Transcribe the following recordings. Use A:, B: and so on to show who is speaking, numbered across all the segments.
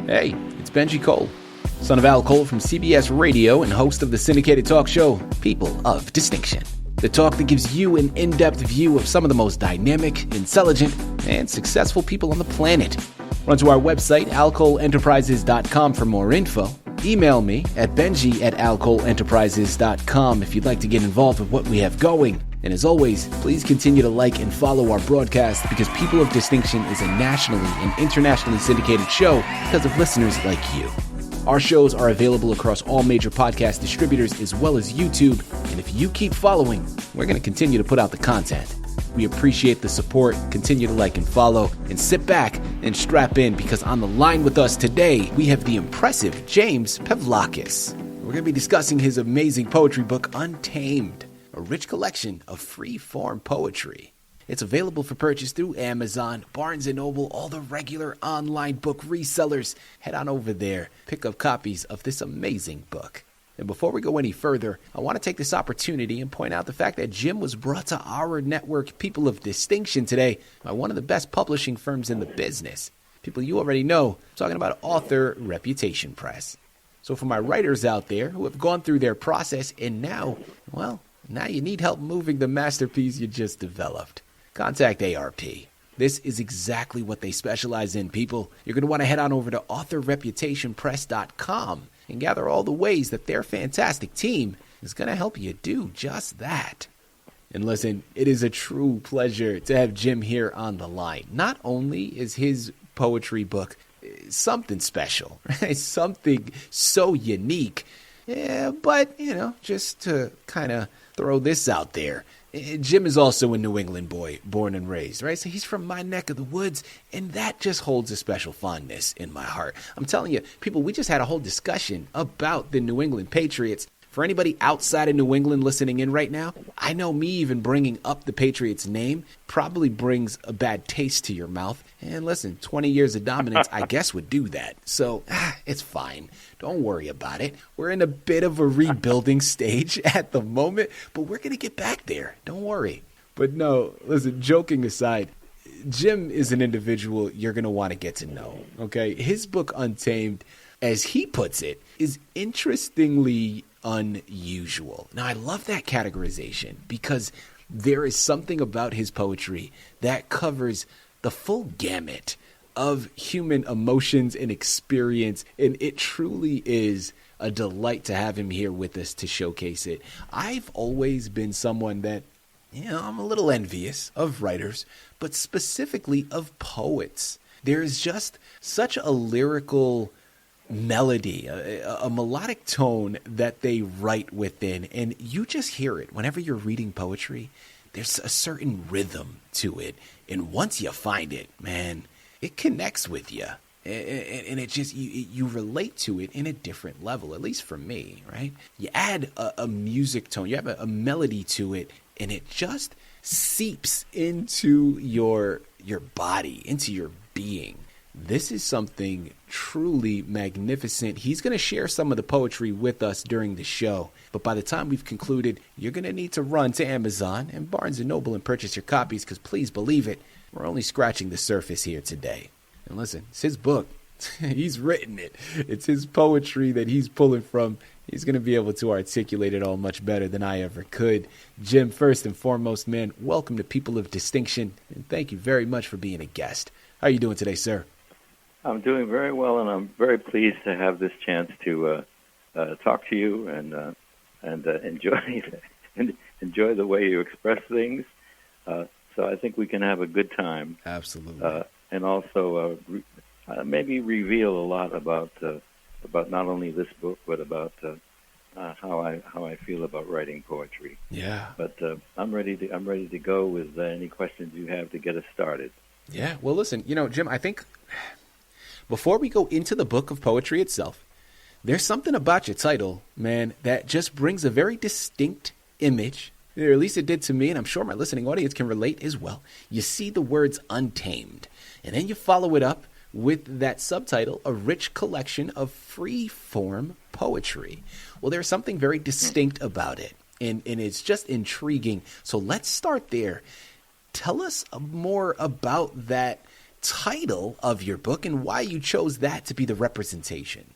A: Hey, it's Benji Cole, son of Al Cole from CBS Radio and host of the syndicated talk show, People of Distinction. The talk that gives you an in-depth view of some of the most dynamic, intelligent, and successful people on the planet. Run to our website, alcoleenterprises.com for more info. Email me at benji@alcoleenterprises.com if you'd like to get involved with what we have going. And as always, please continue to like and follow our broadcast because People of Distinction is a nationally and internationally syndicated show because of listeners like you. Our shows are available across all major podcast distributors as well as YouTube. And if you keep following, we're going to continue to put out the content. We appreciate the support. Continue to like and follow and sit back and strap in because on the line with us today, we have the impressive James Pavlakis. We're going to be discussing his amazing poetry book, Untamed, a rich collection of free-form poetry. It's available for purchase through Amazon, Barnes & Noble, all the regular online book resellers. Head on over there, pick up copies of this amazing book. And before we go any further, I want to take this opportunity and point out the fact that Jim was brought to our network, People of Distinction, today by one of the best publishing firms in the business. People you already know, I'm talking about Author Reputation Press. So for my writers out there who have gone through their process and now you need help moving the masterpiece you just developed, contact ARP. This is exactly what they specialize in, people. You're going to want to head on over to authorreputationpress.com and gather all the ways that their fantastic team is going to help you do just that. And listen, it is a true pleasure to have Jim here on the line. Not only is his poetry book something special, right? Something so unique, but, just to kind of throw this out there, Jim is also a New England boy, born and raised, right? So he's from my neck of the woods, and that just holds a special fondness in my heart. I'm telling you, people, we just had a whole discussion about the New England Patriots. For anybody outside of New England listening in right now, I know me even bringing up the Patriots name probably brings a bad taste to your mouth. And listen, 20 years of dominance, I guess, would do that. So it's fine. Don't worry about it. We're in a bit of a rebuilding stage at the moment, but we're going to get back there. Don't worry. But no, listen, joking aside, Jim is an individual you're going to want to get to know, okay? His book, Untamed, as he puts it, is interestingly unusual. Now, I love that categorization because there is something about his poetry that covers the full gamut of human emotions and experience, and it truly is a delight to have him here with us to showcase it. I've always been someone that, I'm a little envious of writers, but specifically of poets. There's just such a lyrical melody, a melodic tone that they write within, and you just hear it whenever you're reading poetry. There's a certain rhythm to it, and once you find it, man, it connects with you, and it just you relate to it in a different level, at least for me, right? You add a music tone, you have a melody to it, and it just seeps into your body, into your being. This is something truly magnificent. He's going to share some of the poetry with us during the show. But by the time we've concluded, you're going to need to run to Amazon and Barnes & Noble and purchase your copies because please believe it, we're only scratching the surface here today. And listen, it's his book. He's written it. It's his poetry that he's pulling from. He's going to be able to articulate it all much better than I ever could. Jim, first and foremost, man, welcome to People of Distinction. And thank you very much for being a guest. How are you doing today, sir?
B: I'm doing very well, and I'm very pleased to have this chance to talk to you and enjoy the way you express things. So I think we can have a good time.
A: Absolutely.
B: And also maybe reveal a lot about not only this book but about how I feel about writing poetry.
A: Yeah.
B: But I'm ready to go with any questions you have to get us started.
A: Yeah. Well, listen, Jim, I think before we go into the book of poetry itself, there's something about your title, man, that just brings a very distinct image, or at least it did to me, and I'm sure my listening audience can relate as well. You see the words Untamed, and then you follow it up with that subtitle, A Rich Collection of Free-Form Poetry. Well, there's something very distinct about it, and it's just intriguing. So let's start there. Tell us more about that title of your book and why you chose that to be the representation.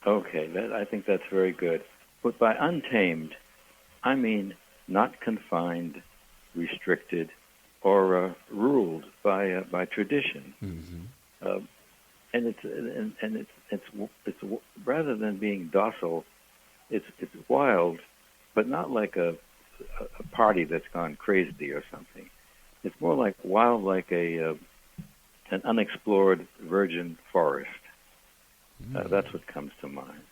B: Okay, I think that's very good. But by untamed, I mean not confined, restricted, or ruled by tradition. Mm-hmm. And it's rather than being docile, it's wild, but not like a party that's gone crazy or something. It's more like wild, like an unexplored virgin forest. That's what comes to mind.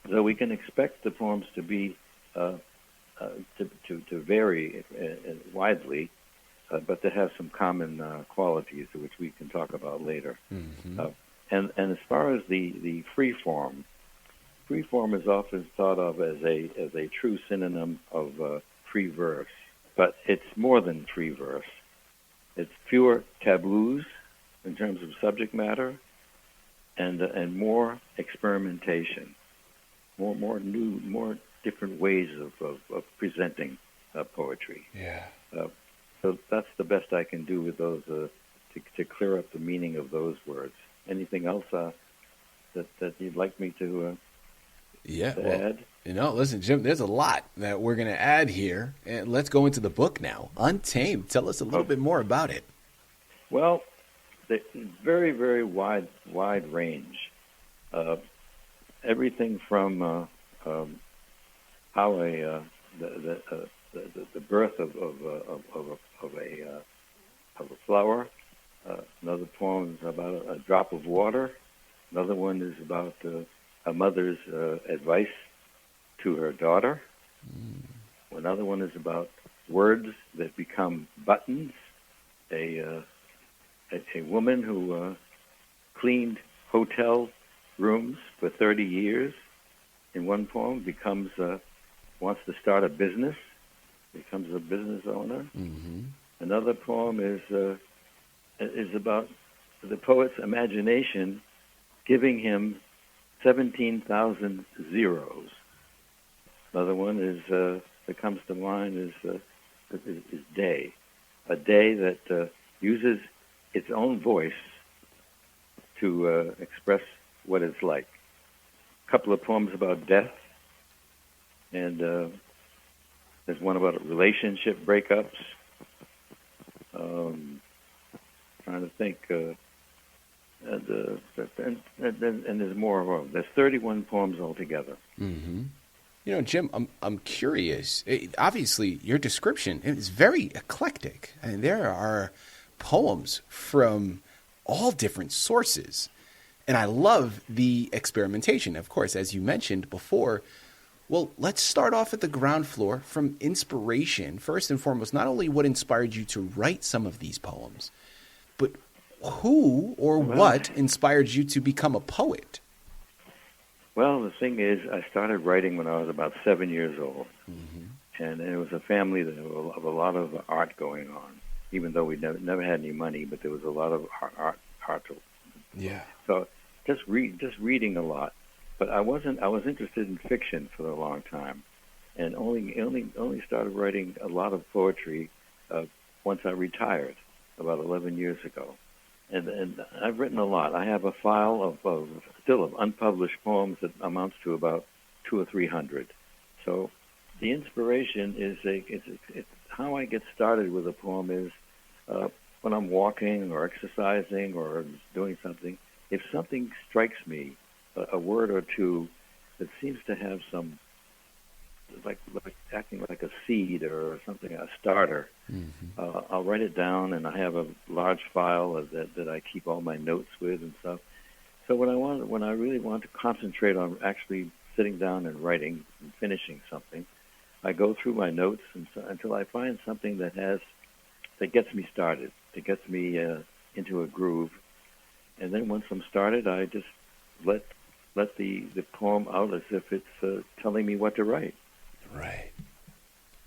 B: So we can expect the poems to be to vary widely, but to have some common qualities which we can talk about later. Mm-hmm. And as far as the free form is often thought of as a true synonym of free verse, but it's more than free verse. It's fewer taboos in terms of subject matter, and more experimentation, more new, more different ways of presenting poetry.
A: Yeah.
B: So that's the best I can do with those to clear up the meaning of those words. Anything else that you'd like me to add?
A: Listen, Jim, there's a lot that we're going to add here. And let's go into the book now. Untamed. Tell us a little bit more about it.
B: Well, the very, very wide range. Everything from how the birth of a flower. Another poem is about a drop of water. Another one is about a mother's advice to her daughter. Another one is about words that become buttons. A woman who cleaned hotel rooms for 30 years in one poem wants to start a business, becomes a business owner. Mm-hmm. Another poem is about the poet's imagination giving him 17,000 zeros. Another one that comes to mind is day, a day that uses its own voice to express what it's like. A couple of poems about death, and there's one about relationship breakups. Trying to think, and there's more of them. There's 31 poems altogether.
A: Mm-hmm. Jim, I'm curious. Obviously, your description is very eclectic, and there are poems from all different sources. And I love the experimentation, of course, as you mentioned before. Well, let's start off at the ground floor from inspiration. First and foremost, not only what inspired you to write some of these poems, but who or what inspired you to become a poet?
B: Well, the thing is, I started writing when I was about 7 years old. Mm-hmm. And it was a family of a lot of art going on, even though we never had any money, but there was a lot of art.
A: Yeah.
B: So just reading a lot. But I was interested in fiction for a long time, and only started writing a lot of poetry once I retired about 11 years ago. And I've written a lot. I have a file of unpublished poems that amounts to about 200 or 300. So the inspiration is it's how I get started with a poem is when I'm walking or exercising or doing something. If something strikes me, a word or two that seems to have some, like acting like a seed or something, a starter, mm-hmm. I'll write it down, and I have a large file that I keep all my notes with and stuff. So when I really want to concentrate on actually sitting down and writing and finishing something, I go through my notes until I find something that gets me started, that gets me into a groove. And then once I'm started, I just let the poem out as if it's telling me what to write.
A: Right.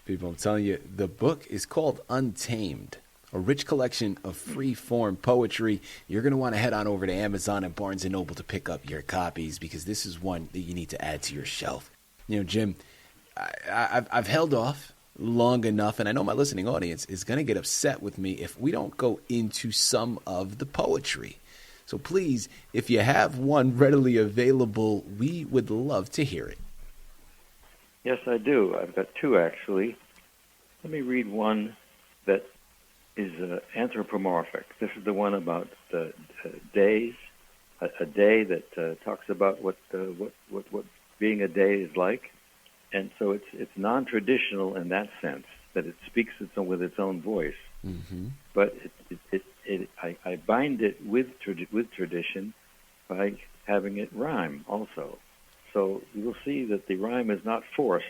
A: People, I'm telling you, the book is called Untamed, a rich collection of free-form poetry. You're going to want to head on over to Amazon and Barnes & Noble to pick up your copies, because this is one that you need to add to your shelf. Jim, I've held off long enough, and I know my listening audience is going to get upset with me if we don't go into some of the poetry. So please, if you have one readily available, we would love to hear it.
B: Yes, I do. I've got two, actually. Let me read one that is anthropomorphic. This is the one about days, a day that talks about what being a day is like. And so it's non-traditional in that sense, that it speaks with its own voice. Mm-hmm. But I bind it with tradition by having it rhyme also. So you will see that the rhyme is not forced.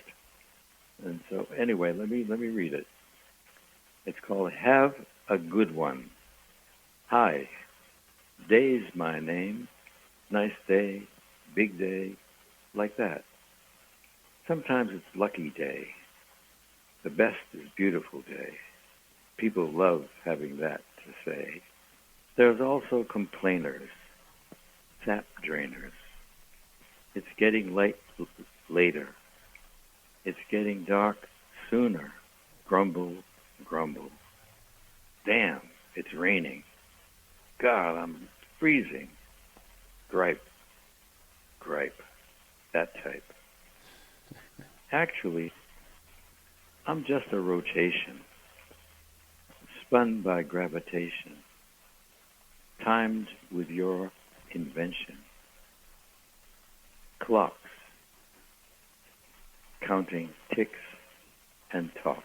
B: And so anyway, let me read it. It's called Have a Good One. Hi, day's my name. Nice day, big day, like that. Sometimes it's lucky day. The best is beautiful day. People love having that to say. There's also complainers, sap drainers. It's getting late later. It's getting dark sooner. Grumble, grumble. Damn, it's raining. God, I'm freezing. Gripe, gripe. That type. Actually, I'm just a rotation, spun by gravitation, timed with your invention. Clocks, counting ticks and talks.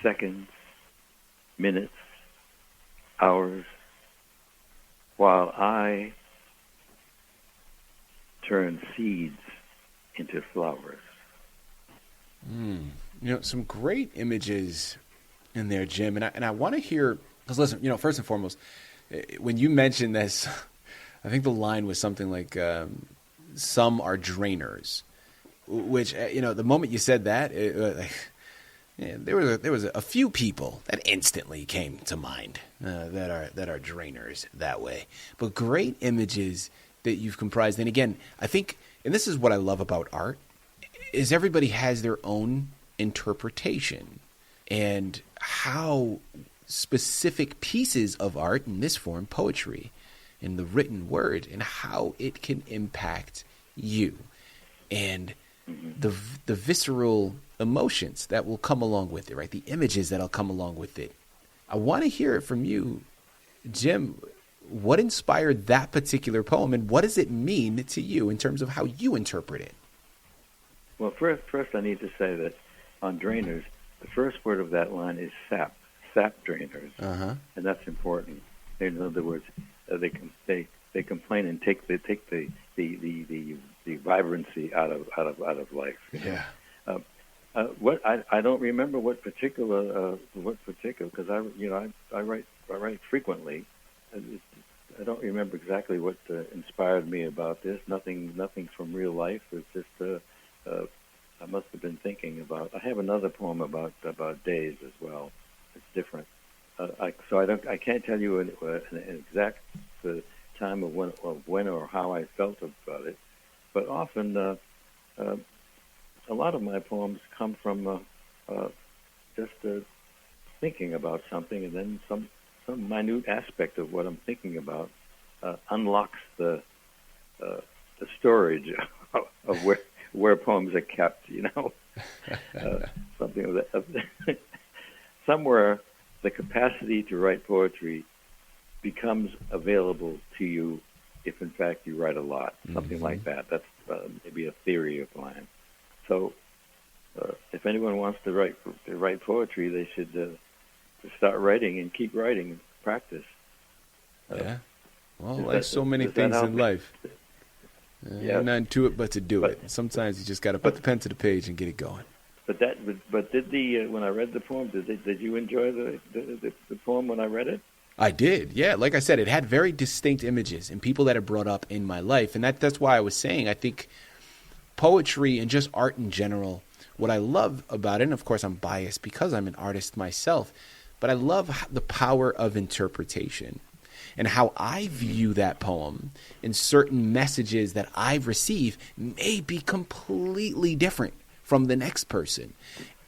B: Seconds, minutes, hours, while I turn seeds into flowers.
A: Some great images in there, Jim. And I want to hear, because listen, first and foremost, when you mentioned this, I think the line was something like, some are drainers, which, the moment you said that, there was a few people that instantly came to mind that are drainers that way. But great images that you've comprised. And again, I think, and this is what I love about art, is everybody has their own interpretation and how specific pieces of art, in this form, poetry, in the written word, and how it can impact you and the visceral emotions that will come along with it, right? The images that'll come along with it. I want to hear it from you, Jim. What inspired that particular poem, and what does it mean to you in terms of how you interpret it?
B: Well, first I need to say that on drainers, the first word of that line is sap drainers, and that's important. In other words, they complain and take the vibrancy out of life.
C: Yeah.
B: What I don't remember what particular because I write frequently. I don't remember exactly what inspired me about this. Nothing from real life. It's just I must have been thinking about. I have another poem about days as well. It's different. I can't tell you an exact time of when or how I felt about it, but often a lot of my poems come from just thinking about something, and then some minute aspect of what I'm thinking about unlocks the storage of where poems are kept. Something of that. Somewhere the capacity to write poetry becomes available to you if, in fact, you write a lot. Something like that. That's maybe a theory of mine. So, if anyone wants to write poetry, they should start writing and keep writing and practice.
A: Yeah. Well, like so many things in life. Nothing to it but to do it. Sometimes you just got to put the pen to the page and get it going.
B: But did when I read the poem, did you enjoy the poem when I read it?
A: I did, yeah. Like I said, it had very distinct images and people that are brought up in my life. And that's why I was saying, I think poetry and just art in general, what I love about it, and of course I'm biased because I'm an artist myself, but I love the power of interpretation and how I view that poem and certain messages that I receive may be completely different from the next person.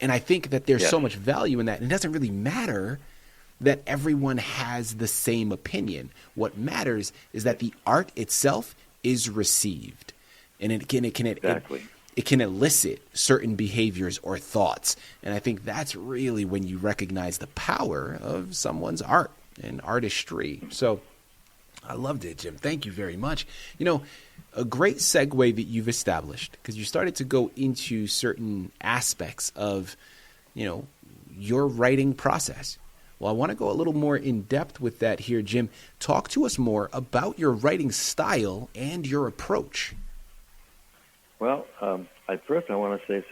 A: And I think that there's so much value in that. And it doesn't really matter that everyone has the same opinion. What matters is that the art itself is received. And it can elicit certain behaviors or thoughts. And I think that's really when you recognize the power of someone's art and artistry. So I loved it, Jim. Thank you very much. You know, a great segue that you've established, because you started to go into certain aspects of, you know, your writing process. Well, I want to go a little more in depth with that here, Jim. Talk to us more about your writing style and your approach.
B: Well, at first I want to say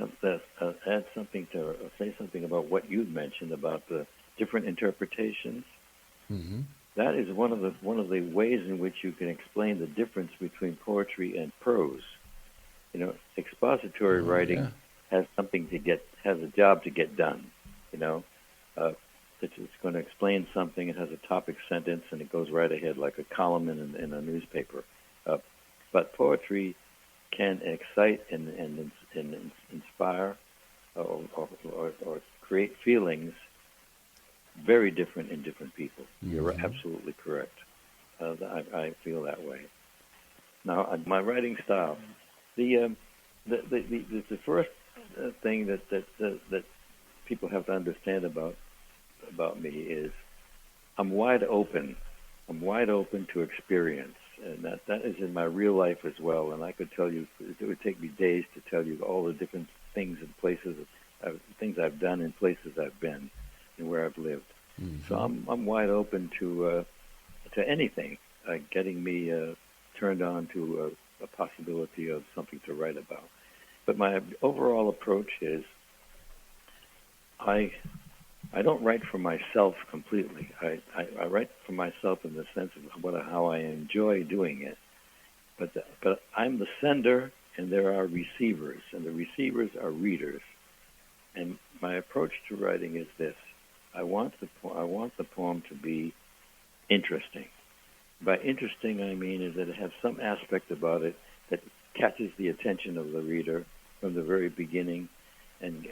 B: say something about what you've mentioned about the different interpretations. Mm-hmm. That is one of the ways in which you can explain the difference between poetry and prose. You know, expository writing has a job to get done. You know, it's going to explain something. It has a topic sentence, and it goes right ahead like a column in a newspaper. But poetry can excite and inspire or create feelings very different in different people. You're absolutely correct. I feel that way. Now, my writing style, the first thing that people have to understand about me is I'm wide open. I'm wide open to experience. And that is in my real life as well. And I could tell you, it would take me days to tell you all the different things and places, things I've done and places I've been and where I've lived. Mm-hmm. So I'm wide open to anything, getting me turned on to a possibility of something to write about. But my overall approach is I don't write for myself completely. I write for myself in the sense of how I enjoy doing it. But I'm the sender, and there are receivers, and the receivers are readers. And my approach to writing is this: I want the poem to be interesting. By interesting, I mean is that it has some aspect about it that catches the attention of the reader from the very beginning, and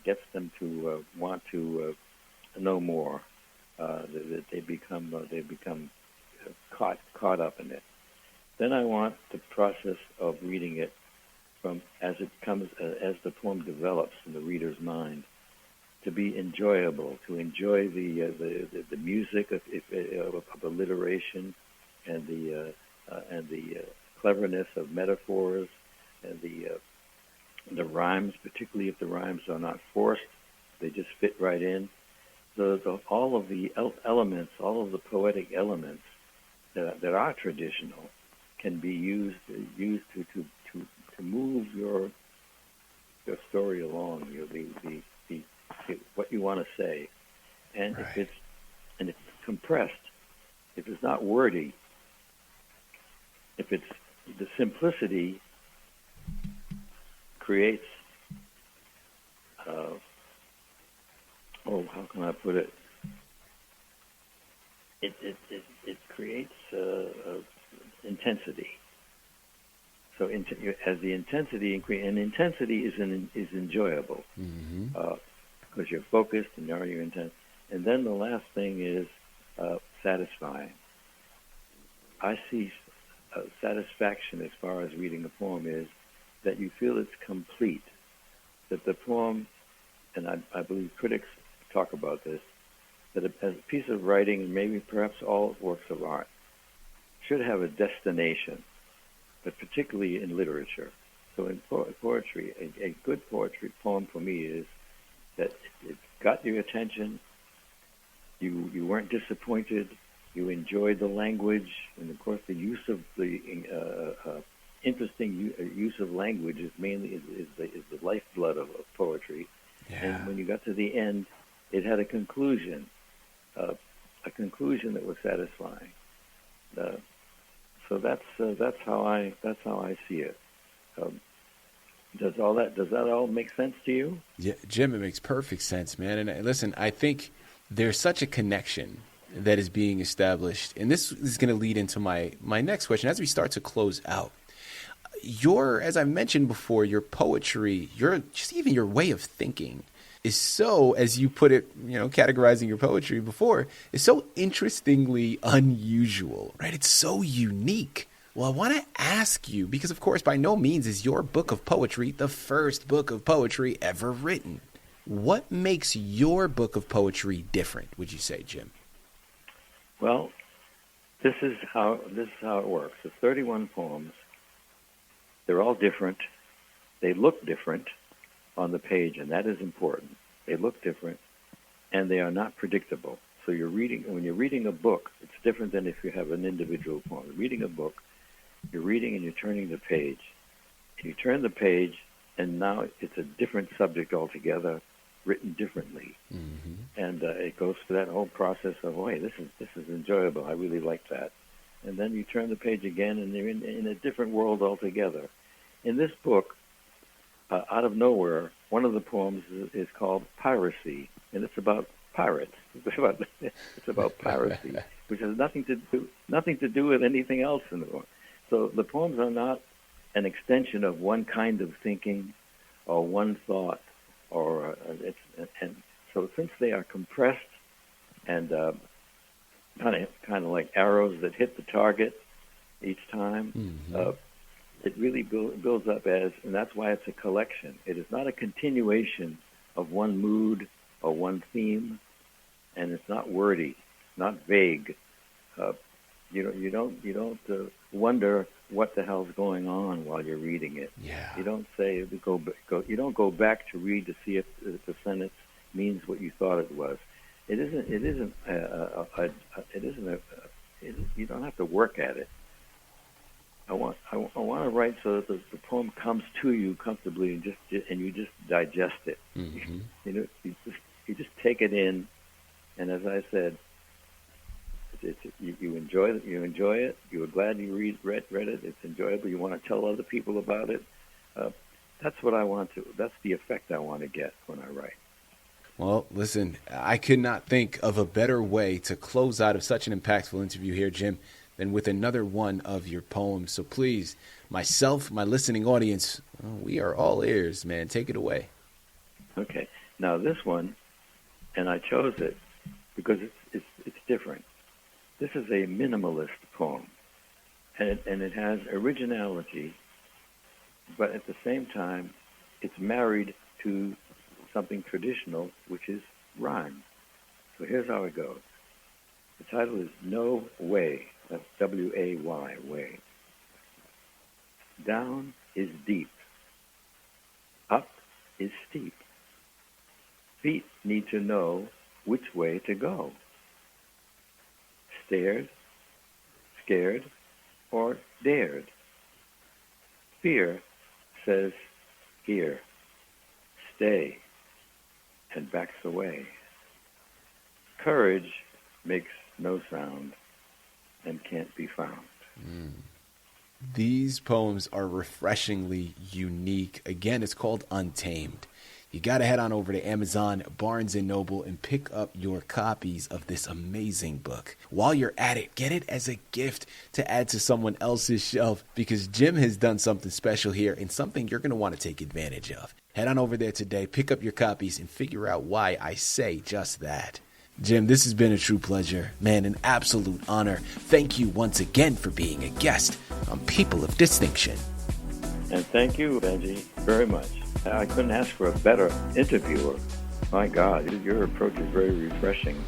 B: gets them to want to know more. That they become caught up in it. Then I want the process of reading it from as the poem develops in the reader's mind to be enjoyable, to enjoy the music of alliteration and the cleverness of metaphors and the rhymes, particularly if the rhymes are not forced, they just fit right in. All of the elements, all of the poetic elements that are traditional, can be used to move your story along, what you want to say, and right. if it's compressed, if it's not wordy, if it's the simplicity creates how can I put it? It creates intensity. So as the intensity increases, and intensity is enjoyable because you're focused and you're intense. And then the last thing is satisfying. I see satisfaction as far as reading a poem is that you feel it's complete, that the poem, and I believe critics talk about this, that a piece of writing, and maybe perhaps all works of art, should have a destination, but particularly in literature. So in poetry, a good poetry poem for me is that it got your attention, you weren't disappointed, you enjoyed the language, and of course the use of the interesting use of language is the lifeblood of poetry. Yeah. And when you got to the end, it had a conclusion that was satisfying. So that's how I see it. Does that all make sense to you?
A: Yeah, Jim, it makes perfect sense, man. And listen, I think there's such a connection that is being established, and this is going to lead into my next question as we start to close out. as I mentioned before, your poetry, even your way of thinking is so, as you put it, categorizing your poetry before, is so interestingly unusual, right? It's so unique. Well, I want to ask you, because of course, by no means is your book of poetry the first book of poetry ever written. What makes your book of poetry different, would you say, Jim?
B: Well, this is how it works. It's 31 poems. They're all different. They look different on the page, and that is important. They look different, and they are not predictable. So when you're reading a book, it's different than if you have an individual poem. Reading a book, you're reading and you're turning the page. You turn the page, and now it's a different subject altogether, written differently. Mm-hmm. And it goes through that whole process of, hey, this is enjoyable. I really like that. And then you turn the page again, and they're in a different world altogether. In this book, out of nowhere, one of the poems is called Piracy, and it's about pirates. It's about piracy, which has nothing to do with anything else in the book. So the poems are not an extension of one kind of thinking or one thought, and so since they are compressed and kind of like arrows that hit the target each time. Mm-hmm. It really builds up and that's why it's a collection. It is not a continuation of one mood or one theme, and it's not wordy, not vague. You don't wonder what the hell's going on while you're reading it.
A: Yeah.
B: You don't say you don't go back to read to see if the sentence means what you thought it was. You don't have to work at it. I want to write so that the poem comes to you comfortably and you just digest it. Mm-hmm. You just take it in, and as I said, you enjoy it. You enjoy it. You are glad you read it. It's enjoyable. You want to tell other people about it. That's what I want to. That's the effect I want to get when I write.
A: Well, listen, I could not think of a better way to close out of such an impactful interview here, Jim, than with another one of your poems. So please, myself, my listening audience, we are all ears, man. Take it away.
B: Okay. Now this one, and I chose it because it's different. This is a minimalist poem, and it has originality, but at the same time, it's married to something traditional, which is rhyme. So here's how it goes. The title is No Way. That's W-A-Y, way. Down is deep. Up is steep. Feet need to know which way to go. Stared, scared, or dared. Fear says, here, stay, and backs away. Courage makes no sound and can't be found.
A: Mm. These poems are refreshingly unique. Again, it's called Untamed. You got to head on over to Amazon, Barnes & Noble, and pick up your copies of this amazing book. While you're at it, get it as a gift to add to someone else's shelf, because Jim has done something special here and something you're going to want to take advantage of. Head on over there today, pick up your copies, and figure out why I say just that. Jim, this has been a true pleasure. Man, an absolute honor. Thank you once again for being a guest on People of Distinction.
B: And thank you, Benji, very much. I couldn't ask for a better interviewer. My God, your approach is very refreshing.